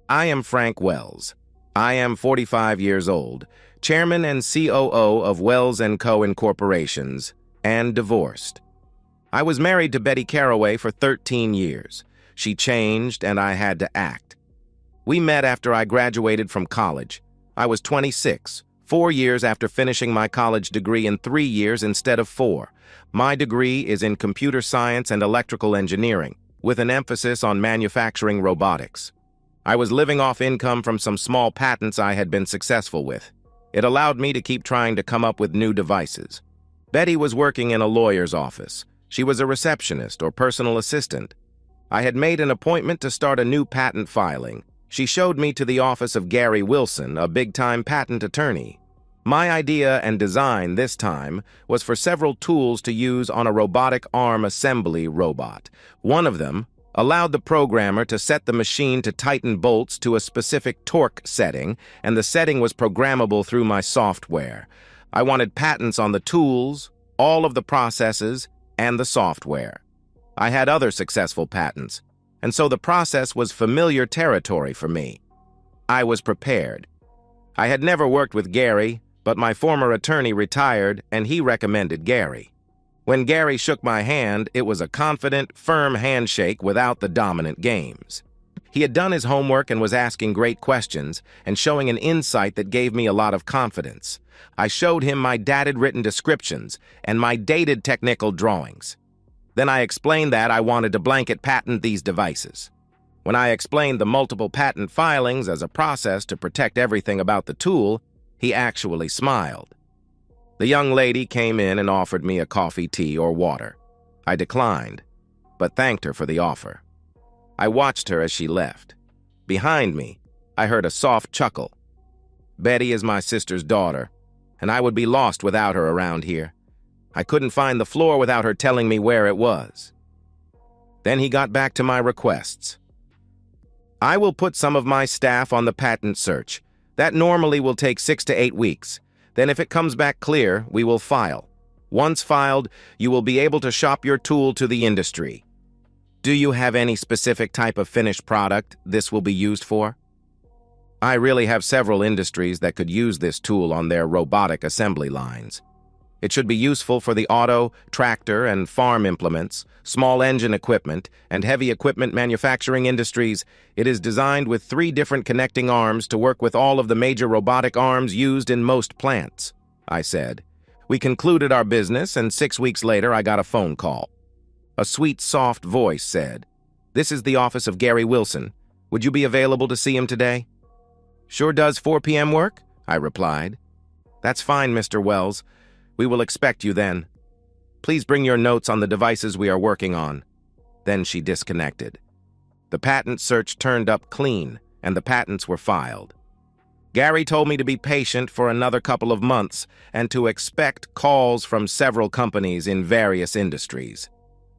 I am Frank Wells. I am 45 years old, chairman and COO of Wells & Co. Incorporations, and divorced. I was married to Betty Caraway for 13 years. She changed, and I had to act. We met after I graduated from college. I was 26, 4 years after finishing my college degree in 3 years instead of 4. My degree is in computer science and electrical engineering, with an emphasis on manufacturing robotics. I was living off income from some small patents I had been successful with. It allowed me to keep trying to come up with new devices. Betty was working in a lawyer's office. She was a receptionist or personal assistant. I had made an appointment to start a new patent filing. She showed me to the office of Gary Wilson, a big-time patent attorney. My idea and design this time was for several tools to use on a robotic arm assembly robot. One of them allowed the programmer to set the machine to tighten bolts to a specific torque setting, and the setting was programmable through my software. I wanted patents on the tools, all of the processes, and the software. I had other successful patents, and so the process was familiar territory for me. I was prepared. I had never worked with Gary, but my former attorney retired, and he recommended Gary. When Gary shook my hand, it was a confident, firm handshake without the dominant games. He had done his homework and was asking great questions and showing an insight that gave me a lot of confidence. I showed him my dated written descriptions and my dated technical drawings. Then I explained that I wanted to blanket patent these devices. When I explained the multiple patent filings as a process to protect everything about the tool, he actually smiled. The young lady came in and offered me a coffee, tea, or water. I declined, but thanked her for the offer. I watched her as she left. Behind me, I heard a soft chuckle. Betty is my sister's daughter, and I would be lost without her around here. I couldn't find the floor without her telling me where it was. Then he got back to my requests. I will put some of my staff on the patent search. That normally will take 6 to 8 weeks. Then if it comes back clear, we will file. Once filed, you will be able to shop your tool to the industry. Do you have any specific type of finished product this will be used for? I really have several industries that could use this tool on their robotic assembly lines. It should be useful for the auto, tractor, and farm implements, small engine equipment, and heavy equipment manufacturing industries. It is designed with 3 different connecting arms to work with all of the major robotic arms used in most plants, I said. We concluded our business, and 6 weeks later I got a phone call. A sweet, soft voice said, "This is the office of Gary Wilson. Would you be available to see him today?" "Sure does 4 p.m. work?" I replied. "That's fine, Mr. Wells. We will expect you then. Please bring your notes on the devices we are working on." Then she disconnected. The patent search turned up clean, and the patents were filed. Gary told me to be patient for another couple of months and to expect calls from several companies in various industries.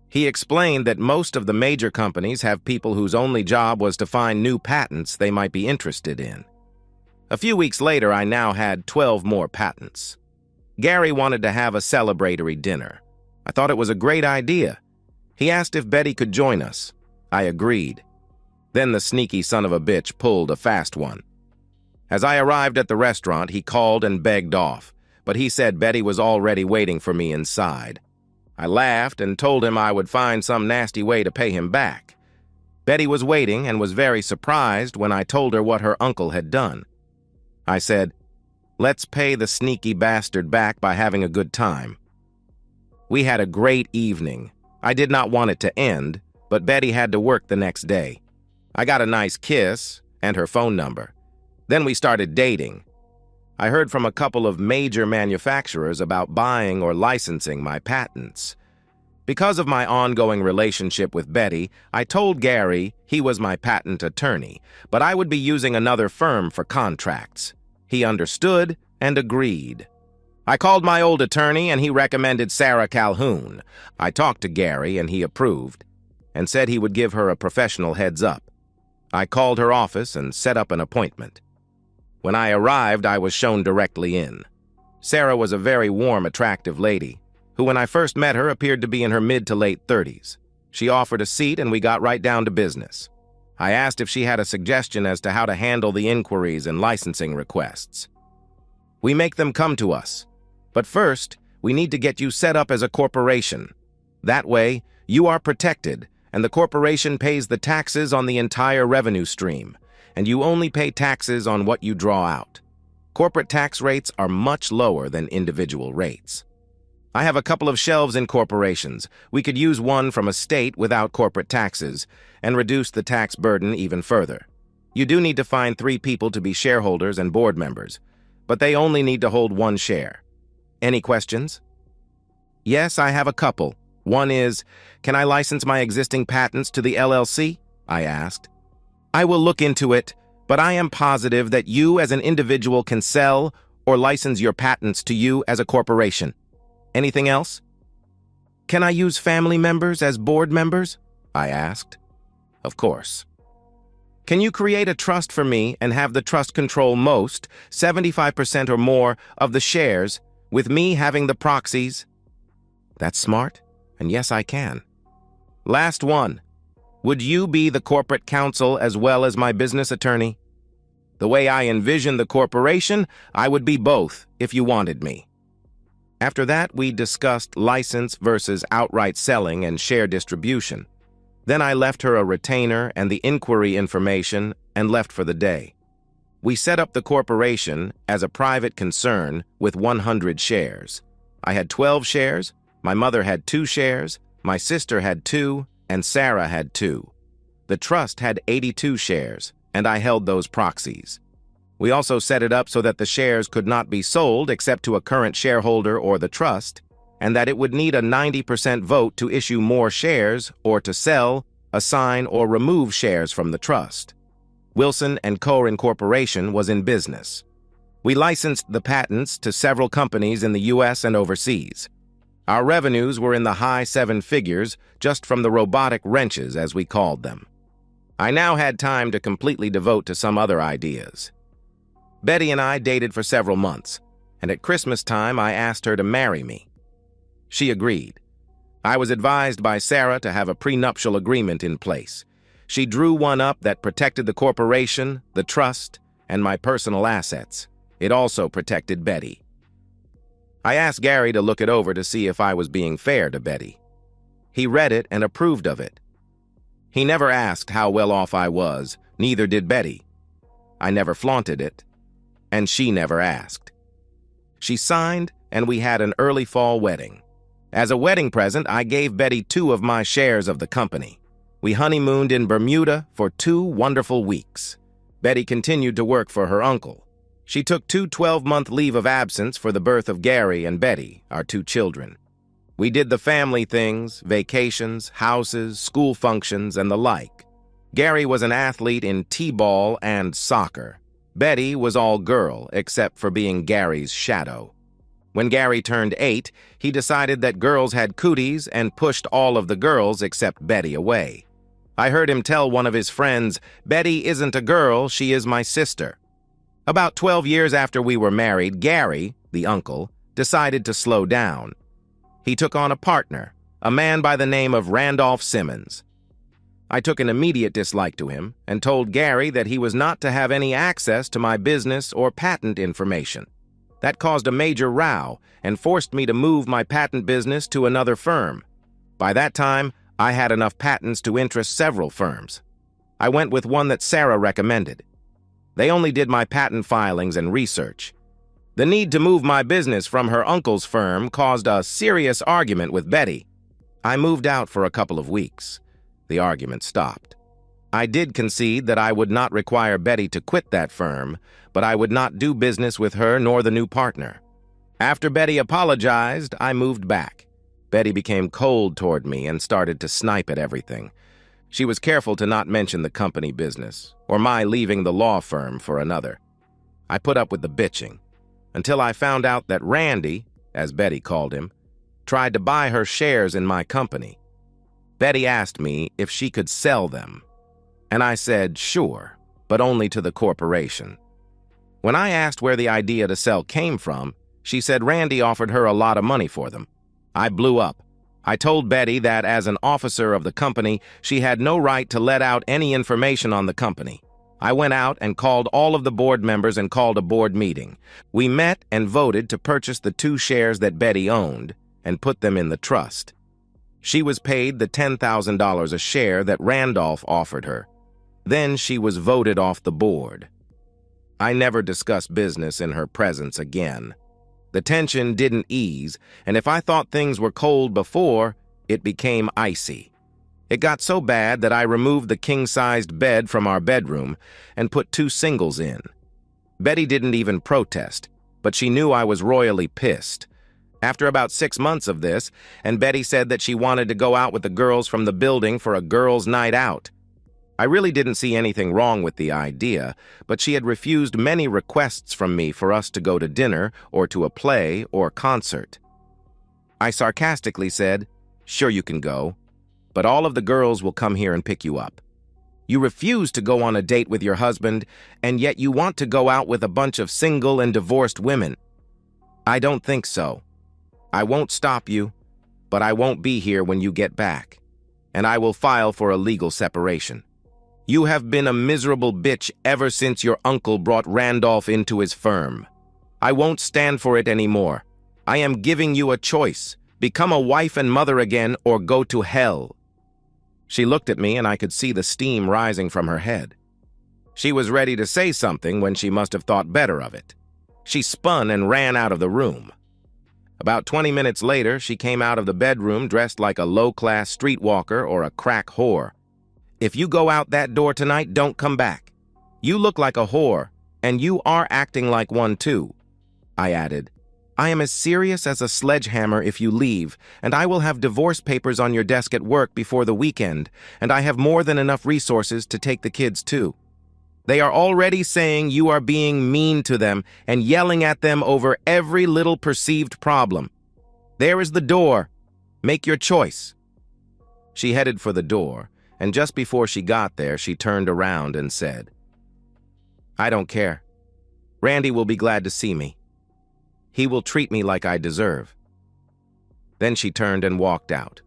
He explained that most of the major companies have people whose only job was to find new patents they might be interested in. A few weeks later, I now had 12 more patents. Gary wanted to have a celebratory dinner. I thought it was a great idea. He asked if Betty could join us. I agreed. Then the sneaky son of a bitch pulled a fast one. As I arrived at the restaurant, he called and begged off, but he said Betty was already waiting for me inside. I laughed and told him I would find some nasty way to pay him back. Betty was waiting and was very surprised when I told her what her uncle had done. I said, "Let's pay the sneaky bastard back by having a good time." We had a great evening. I did not want it to end, but Betty had to work the next day. I got a nice kiss and her phone number. Then we started dating. I heard from a couple of major manufacturers about buying or licensing my patents. Because of my ongoing relationship with Betty, I told Gary he was my patent attorney, but I would be using another firm for contracts. He understood and agreed. I called my old attorney and he recommended Sarah Calhoun. I talked to Gary and he approved and said he would give her a professional heads up. I called her office and set up an appointment. When I arrived, I was shown directly in. Sarah was a very warm, attractive lady, who when I first met her appeared to be in her mid to late 30s. She offered a seat and we got right down to business. I asked if she had a suggestion as to how to handle the inquiries and licensing requests. We make them come to us. But first, we need to get you set up as a corporation. That way, you are protected, and the corporation pays the taxes on the entire revenue stream, and you only pay taxes on what you draw out. Corporate tax rates are much lower than individual rates. I have a couple of shelves in corporations. We could use one from a state without corporate taxes and reduce the tax burden even further. You do need to find 3 people to be shareholders and board members, but they only need to hold 1 share. Any questions? Yes, I have a couple. One is, can I license my existing patents to the LLC? I asked. I will look into it, but I am positive that you as an individual can sell or license your patents to you as a corporation. Anything else? Can I use family members as board members? I asked. Of course. Can you create a trust for me and have the trust control most, 75% or more, of the shares, with me having the proxies? That's smart, and yes, I can. Last one. Would you be the corporate counsel as well as my business attorney? The way I envision the corporation, I would be both if you wanted me. After that, we discussed license versus outright selling and share distribution. Then I left her a retainer and the inquiry information and left for the day. We set up the corporation as a private concern with 100 shares. I had 12 shares, my mother had 2 shares, my sister had 2, and Sarah had 2. The trust had 82 shares, and I held those proxies. We also set it up so that the shares could not be sold except to a current shareholder or the trust, and that it would need a 90% vote to issue more shares or to sell, assign, or remove shares from the trust. Wilson & Co. Incorporation was in business. We licensed the patents to several companies in the U.S. and overseas. Our revenues were in the high 7 figures just from the robotic wrenches, as we called them. I now had time to completely devote to some other ideas. Betty and I dated for several months, and at Christmas time I asked her to marry me. She agreed. I was advised by Sarah to have a prenuptial agreement in place. She drew one up that protected the corporation, the trust, and my personal assets. It also protected Betty. I asked Gary to look it over to see if I was being fair to Betty. He read it and approved of it. He never asked how well off I was, neither did Betty. I never flaunted it, and she never asked. She signed, and we had an early fall wedding. As a wedding present, I gave Betty 2 of my shares of the company. We honeymooned in Bermuda for 2 wonderful weeks. Betty continued to work for her uncle. She took 2 12-month leave of absence for the birth of Gary and Betty, our 2 children. We did the family things, vacations, houses, school functions, and the like. Gary was an athlete in t-ball and soccer. Betty was all girl, except for being Gary's shadow. When Gary turned 8, he decided that girls had cooties and pushed all of the girls except Betty away. I heard him tell one of his friends, "Betty isn't a girl, she is my sister." About 12 years after we were married, Gary, the uncle, decided to slow down. He took on a partner, a man by the name of Randolph Simmons. I took an immediate dislike to him and told Gary that he was not to have any access to my business or patent information. That caused a major row and forced me to move my patent business to another firm. By that time, I had enough patents to interest several firms. I went with one that Sarah recommended. They only did my patent filings and research. The need to move my business from her uncle's firm caused a serious argument with Betty. I moved out for a couple of weeks. The argument stopped. I did concede that I would not require Betty to quit that firm, but I would not do business with her nor the new partner. After Betty apologized, I moved back. Betty became cold toward me and started to snipe at everything. She was careful to not mention the company business, or my leaving the law firm for another. I put up with the bitching, until I found out that Randy, as Betty called him, tried to buy her shares in my company. Betty asked me if she could sell them, and I said sure, but only to the corporation. When I asked where the idea to sell came from, she said Randy offered her a lot of money for them. I blew up. I told Betty that as an officer of the company, she had no right to let out any information on the company. I went out and called all of the board members and called a board meeting. We met and voted to purchase the 2 shares that Betty owned and put them in the trust. She was paid the $10,000 a share that Randolph offered her. Then she was voted off the board. I never discussed business in her presence again. The tension didn't ease, and if I thought things were cold before, it became icy. It got so bad that I removed the king-sized bed from our bedroom and put 2 singles in. Betty didn't even protest, but she knew I was royally pissed. After about 6 months of this, and Betty said that she wanted to go out with the girls from the building for a girls' night out. I really didn't see anything wrong with the idea, but she had refused many requests from me for us to go to dinner or to a play or concert. I sarcastically said, "Sure you can go, but all of the girls will come here and pick you up. You refuse to go on a date with your husband, and yet you want to go out with a bunch of single and divorced women. I don't think so. I won't stop you, but I won't be here when you get back, and I will file for a legal separation. You have been a miserable bitch ever since your uncle brought Randolph into his firm. I won't stand for it anymore. I am giving you a choice. Become a wife and mother again or go to hell." She looked at me and I could see the steam rising from her head. She was ready to say something when she must have thought better of it. She spun and ran out of the room. About 20 minutes later, she came out of the bedroom dressed like a low-class streetwalker or a crack whore. "If you go out that door tonight, don't come back. You look like a whore, and you are acting like one too." I added, "I am as serious as a sledgehammer if you leave, and I will have divorce papers on your desk at work before the weekend, and I have more than enough resources to take the kids too. They are already saying you are being mean to them and yelling at them over every little perceived problem. There is the door. Make your choice." She headed for the door, and just before she got there, she turned around and said, "I don't care. Randy will be glad to see me. He will treat me like I deserve." Then she turned and walked out.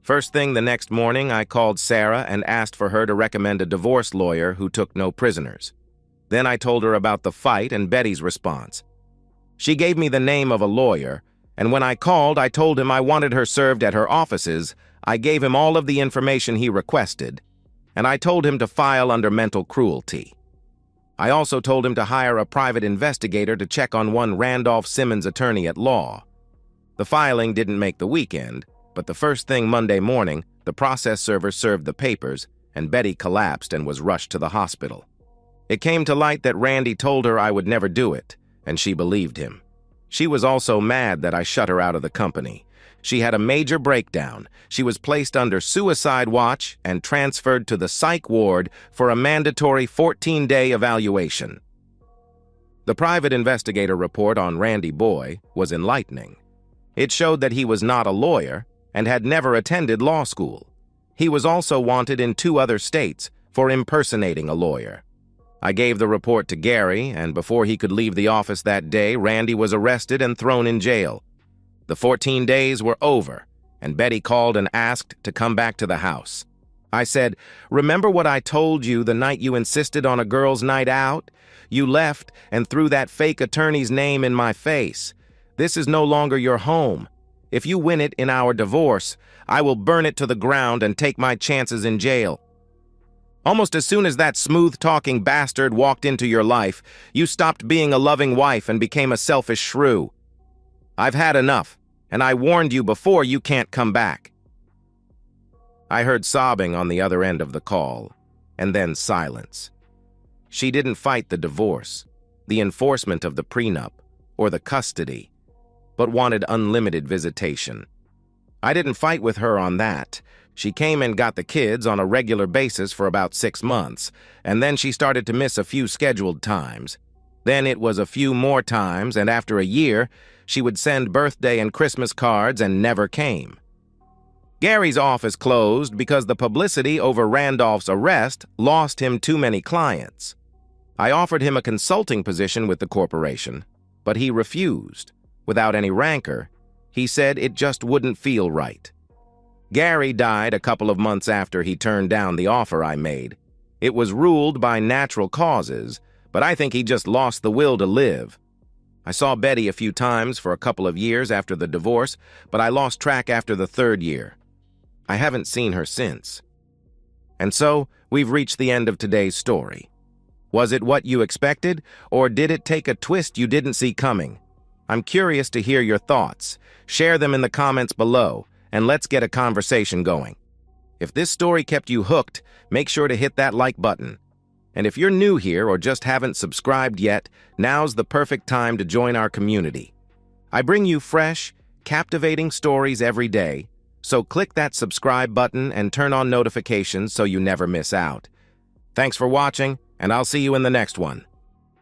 First thing the next morning, I called Sarah and asked for her to recommend a divorce lawyer who took no prisoners. Then I told her about the fight and Betty's response. She gave me the name of a lawyer, and when I called, I told him I wanted her served at her offices. I gave him all of the information he requested, and I told him to file under mental cruelty. I also told him to hire a private investigator to check on one Randolph Simmons attorney at law. The filing didn't make the weekend, but the first thing Monday morning, the process server served the papers, and Betty collapsed and was rushed to the hospital. It came to light that Randy told her I would never do it, and she believed him. She was also mad that I shut her out of the company. She had a major breakdown. She was placed under suicide watch and transferred to the psych ward for a mandatory 14-day evaluation. The private investigator report on Randy Boy was enlightening. It showed that he was not a lawyer and had never attended law school. He was also wanted in 2 other states for impersonating a lawyer. I gave the report to Gary, and before he could leave the office that day, Randy was arrested and thrown in jail. The 14 days were over, and Betty called and asked to come back to the house. I said, "Remember what I told you the night you insisted on a girl's night out? You left and threw that fake attorney's name in my face. This is no longer your home. If you win it in our divorce, I will burn it to the ground and take my chances in jail." Almost as soon as that smooth-talking bastard walked into your life, you stopped being a loving wife and became a selfish shrew. I've had enough, and I warned you before you can't come back. I heard sobbing on the other end of the call, and then silence. She didn't fight the divorce, the enforcement of the prenup, or the custody, but wanted unlimited visitation. I didn't fight with her on that. She came and got the kids on a regular basis for about 6 months, and then she started to miss a few scheduled times. Then it was a few more times, and after a year, she would send birthday and Christmas cards and never came. Gary's office closed because the publicity over Randolph's arrest lost him too many clients. I offered him a consulting position with the corporation, but he refused. Without any rancor, He said it just wouldn't feel right. Gary died a couple of months after he turned down the offer I made. It was ruled by natural causes, but I think he just lost the will to live. I saw Betty a few times for a couple of years after the divorce, but I lost track after the third year. I haven't seen her since. And so, we've reached the end of today's story. Was it what you expected, or did it take a twist you didn't see coming? I'm curious to hear your thoughts. Share them in the comments below, and let's get a conversation going. If this story kept you hooked, make sure to hit that like button. And if you're new here or just haven't subscribed yet, now's the perfect time to join our community. I bring you fresh, captivating stories every day, so click that subscribe button and turn on notifications so you never miss out. Thanks for watching, and I'll see you in the next one.